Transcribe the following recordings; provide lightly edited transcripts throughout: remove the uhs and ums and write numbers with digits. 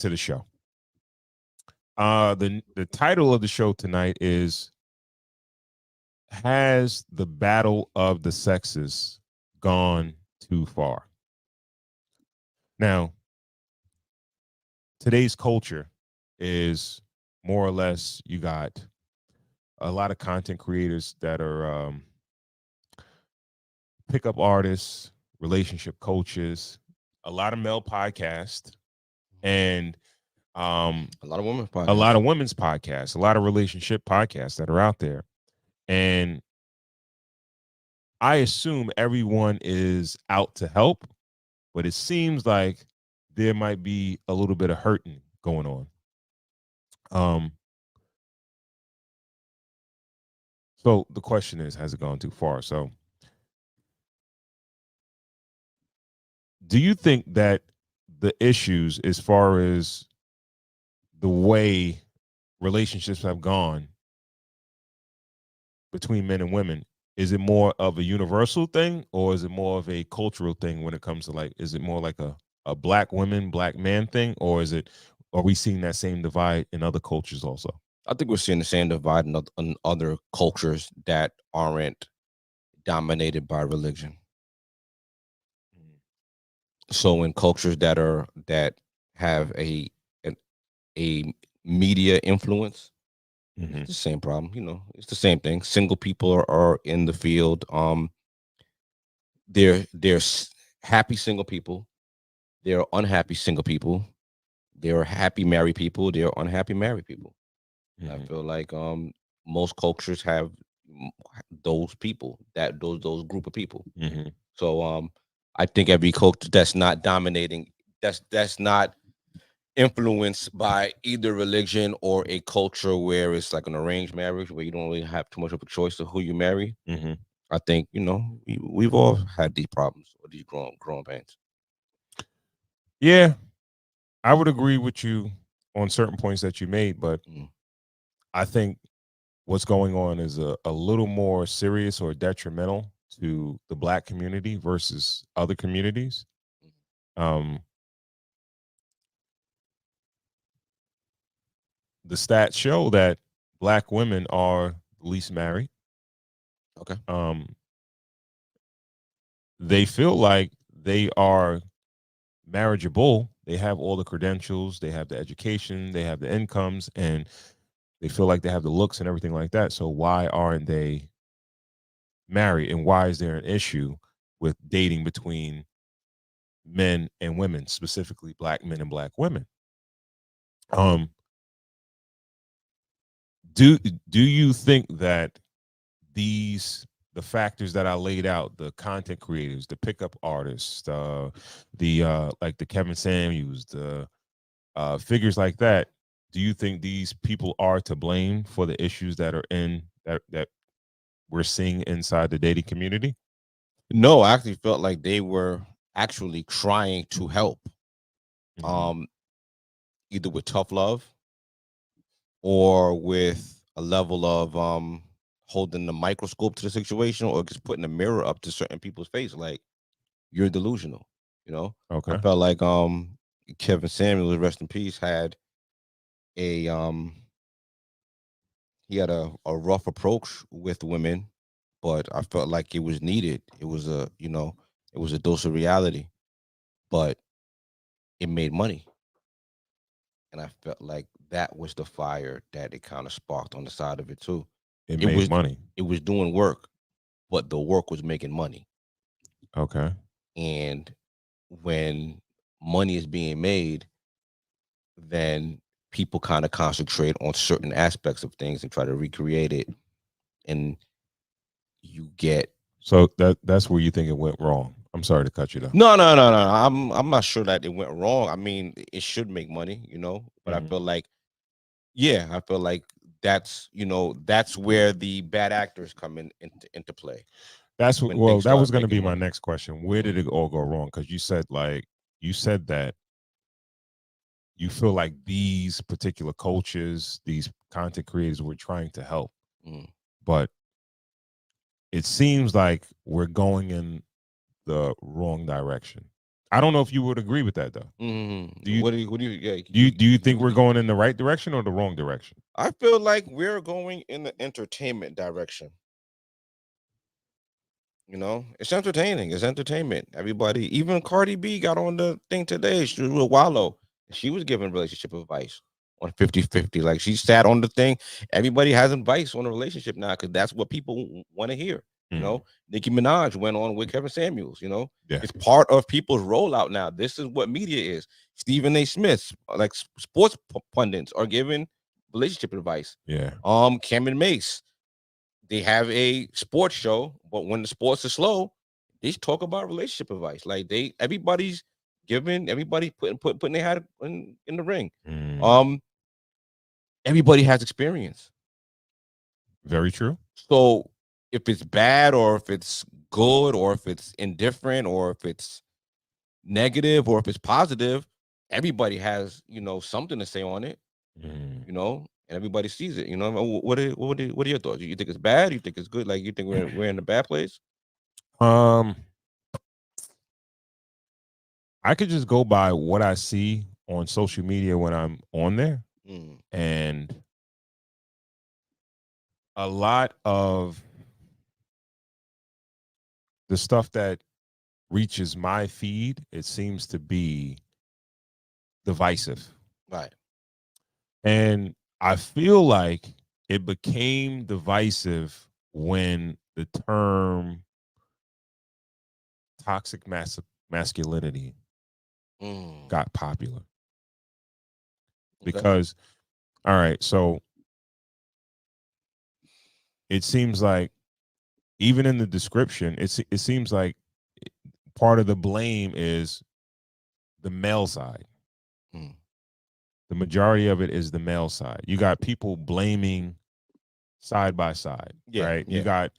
to the show. The title of the show tonight is Has the Battle of the Sexes Gone Too Far? Now, today's culture is more or less, you got a lot of content creators that are pickup artists, relationship coaches, a lot of male podcasts, and A lot of women a podcasts. lot of women's podcasts, a lot of relationship podcasts that are out there. And I assume everyone is out to help, but it seems like there might be a little bit of hurting going on. So the question is, has it gone too far? So do you think that the issues as far as the way relationships have gone between men and women, is it more of a universal thing or is it more of a cultural thing when it comes to, like, is it more like a black women, black man thing, or are we seeing that same divide in other cultures also? I think we're seeing the same divide in other cultures that aren't dominated by religion. So in cultures that have a media influence, it's the same problem. It's the same thing. Single people are in the field. There's happy single people. There are unhappy single people. There are happy married people. There are unhappy married people. I feel like most cultures have those people, those group of people. So I think every culture that's not dominating, that's not influenced by either religion or a culture where it's like an arranged marriage where you don't really have too much of a choice of who you marry. I think we've all had these problems or these growing pains. Yeah, I would agree with you on certain points that you made, but I think what's going on is a little more serious or detrimental to the black community versus other communities. Um, the stats show that black women are the least married. Okay. They feel like they are marriageable. They have all the credentials, they have the education, they have the incomes, and they feel like they have the looks and everything like that. So why aren't they married? And why is there an issue with dating between men and women, specifically black men and black women? Do you think that the factors that I laid out, the content creators, the pickup artists, the like the Kevin Samuels, the figures like that, do you think these people are to blame for the issues that are in that we're seeing inside the dating community? No, I actually felt like they were actually trying to help. Either with tough love or with a level of holding the microscope to the situation or just putting a mirror up to certain people's face like you're delusional. I Okay. felt like Kevin Samuels, rest in peace, had a he had a rough approach with women, but I felt like it was needed. It was a dose of reality, but it made money. And I felt like that was the fire that it kind of sparked on the side of it too. It It made was money. it was doing work, but the work was making money. Okay. And when money is being made, then people kind of concentrate on certain aspects of things and try to recreate it. And you get So that's where you think it went wrong. I'm sorry to cut you though. no. I'm not sure that it went wrong. I mean, it should make money, but I feel like, yeah, I feel like that's where the bad actors come into play. That's what, When well, things that was start going to making be my money. next question. Where did it all go wrong? Because you said that you feel like these particular coaches, these content creators were trying to help, but it seems like we're going in the wrong direction. I don't know if you would agree with that though. Do you What do you? Yeah, do you think we're going in the right direction or the wrong direction? I feel like we're going in the entertainment direction. You know, it's entertaining. It's entertainment. Everybody, even Cardi B got on the thing today. She was with Wallow. She was giving relationship advice on 50-50. Like she sat on the thing. Everybody has advice on a relationship now because that's what people want to hear. You know, Nicki Minaj went on with Kevin Samuels. You know, Yeah. it's part of people's rollout now. This is what media is. Stephen A. Smith, like sports pundits, are giving relationship advice. Yeah. Cameron Mace, they have a sports show, but when the sports are slow, they talk about relationship advice. Like everybody's everybody putting their hat in the ring. Everybody has experience. Very true. So if it's bad or if it's good or if it's indifferent or if it's negative or if it's positive, everybody has, something to say on it, and everybody sees it. What are your thoughts? You think it's bad? You think it's good? Like you think we're in a bad place? I could just go by what I see on social media when I'm on there. And a lot of the stuff that reaches my feed, it seems to be divisive. Right. And I feel like it became divisive when the term toxic masculinity got popular. Because, all right, so it seems like even in the description, it seems like part of the blame is the male side. The majority of it is the male side. You got people blaming side by side, right? Yeah. You got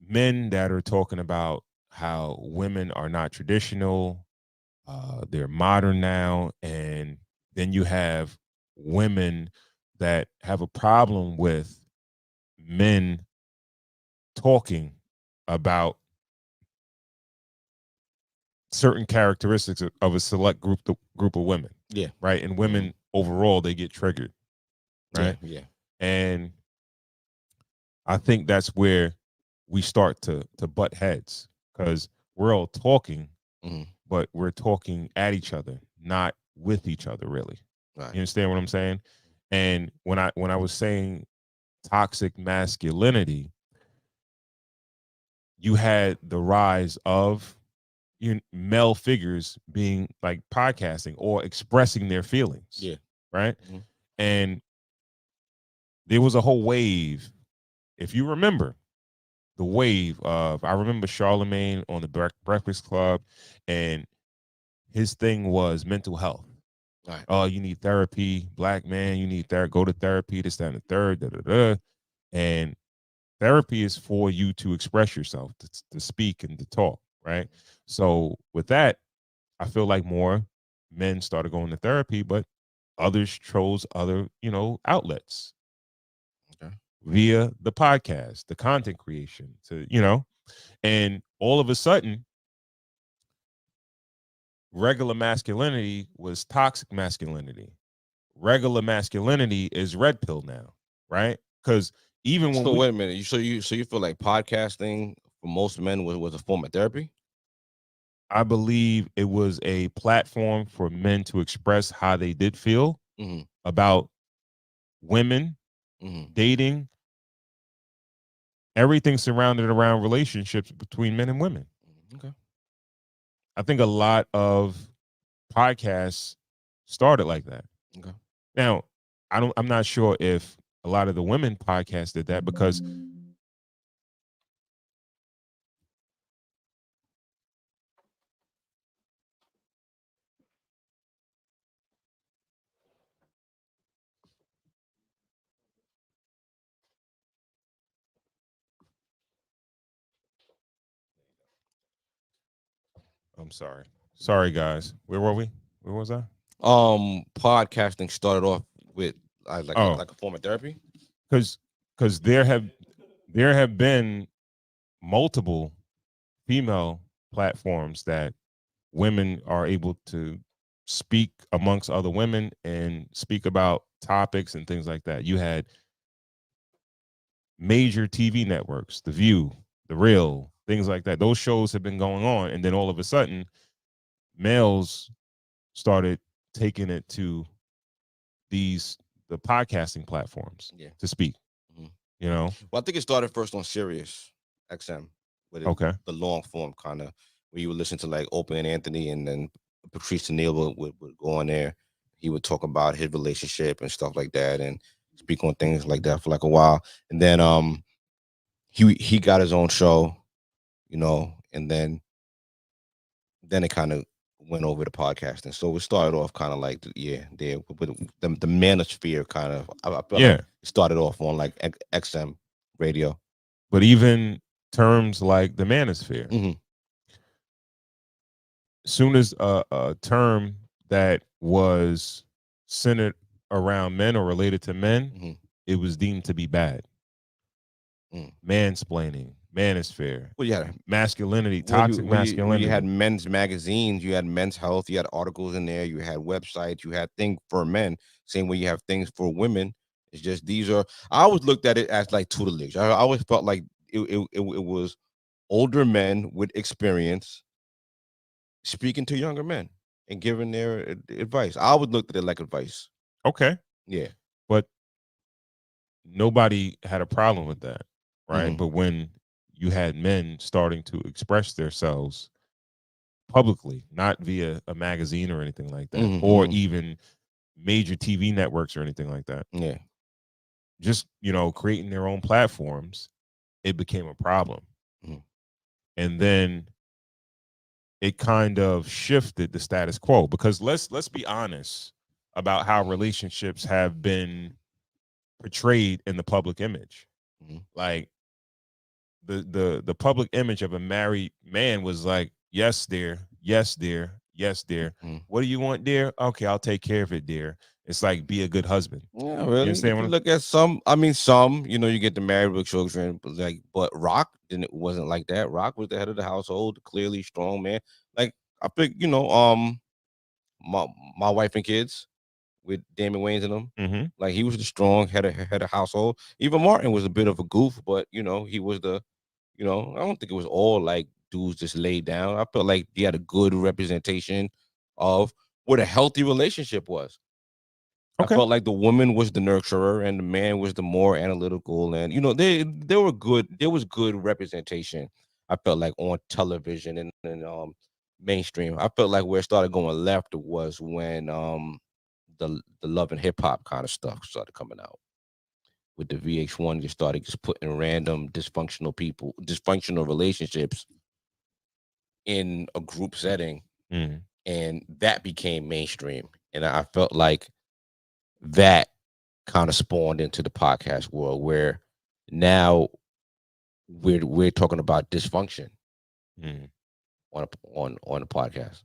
men that are talking about how women are not traditional, they're modern now, and then you have women that have a problem with men talking about certain characteristics of a select group of women. Yeah. Right. And women overall, they get triggered. Right. Yeah. And I think that's where we start to butt heads because we're all talking, but we're talking at each other, not with each other, really. Right. You understand what I'm saying? And when I was saying toxic masculinity, you had the rise of male figures being like podcasting or expressing their feelings. Yeah. Right. And there was a whole wave. If you remember the wave of, I remember Charlemagne on the Breakfast Club, and his thing was mental health. Right. Oh, you need therapy, black man, you need therapy, go to therapy, this, that, and the third, da, da, da. And therapy is for you to express yourself, to speak and to talk, right? So with that, I feel like more men started going to therapy, but others chose other, outlets via the podcast, the content creation, and all of a sudden, regular masculinity was toxic masculinity. Regular masculinity is red pill now, right? Because even when wait a minute, so you feel like podcasting for most men was a form of therapy? I believe it was a platform for men to express how they did feel about women, dating, everything surrounded around relationships between men and women. Okay. I think a lot of podcasts started like that. Okay. Now, I'm not sure if a lot of the women podcasts did that because I'm sorry. Sorry, guys. Where were we? Where was I? Podcasting started off with like a form of therapy. Because there have been multiple female platforms that women are able to speak amongst other women and speak about topics and things like that. You had major TV networks, The View, The Real, things like that. Those shows have been going on, and then all of a sudden, males started taking it to the podcasting platforms Yeah. to speak. Mhm. You know, Well, I think it started first on Sirius XM, with okay, the long form kind of, where you would listen to like Oprah and Anthony, and then Patrice O'Neill would go on there. He would talk about his relationship and stuff like that, and speak on things like that for like a while. And then he got his own show, and then it kind of went over to podcasting. So it started off kind of like there with the manosphere kind of. I feel yeah. like it started off on like XM radio. But even terms like the manosphere, Mm-hmm. soon as a term that was centered around men or related to men, Mm-hmm. it was deemed to be bad. Mansplaining, manosphere, Well, yeah. masculinity, Well, you toxic well, you had masculinity. men's magazines, you had men's health, you had articles in there, you had websites, you had things for men. Same way you have things for women. It's just these are. I always looked at it as like tutelage. I always felt like it was older men with experience speaking to younger men and giving their advice. I always looked at it like advice. Okay, Yeah. but nobody had a problem with that, right? Mhm. But when you had men starting to express themselves publicly, not via a magazine or anything like that, Mhm, or mhm. even major TV networks or anything like that, Yeah. just creating their own platforms, it became a problem. Mhm. And then it kind of shifted the status quo, because let's be honest about how relationships have been portrayed in the public image. Mhm. Like the public image of a married man was like, yes dear, yes dear, yes dear, Mhm. what do you want, dear? Okay, I'll take care of it, dear. It's like, be a good husband. Yeah, You really. understand If what you I'm look at some, I mean, some, you get the married with children, but Rock didn't. It wasn't like that. Rock was the head of the household, clearly strong man. Like I think, my wife and kids with Damon Wayans and them. mm-hmm. Like he was the strong head of household. Even Martin was a bit of a goof, but he was the, I don't think it was all like dudes just laid down. I felt like he had a good representation of what a healthy relationship was. I Okay, felt like the woman was the nurturer and the man was the more analytical, and they were good. There was good representation. I felt like on television and mainstream. I felt like where it started going left was when the love and hip hop kind of stuff started coming out with the VH1. Just started just putting random dysfunctional relationships in a group setting, mm-hmm. and that became mainstream. And I felt like that kind of spawned into the podcast world, where now we're talking about dysfunction Mm-hmm. on a podcast.